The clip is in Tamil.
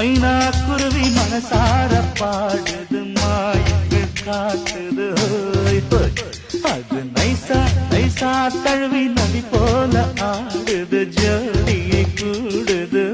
மைனா குருவி மனசார பாடுது மாயங்கள் காட்டுது ஹோய் ஹோய். அது நைசா நைசா தழுவி நதி போல ஆடுது ஜோடியை கூடுது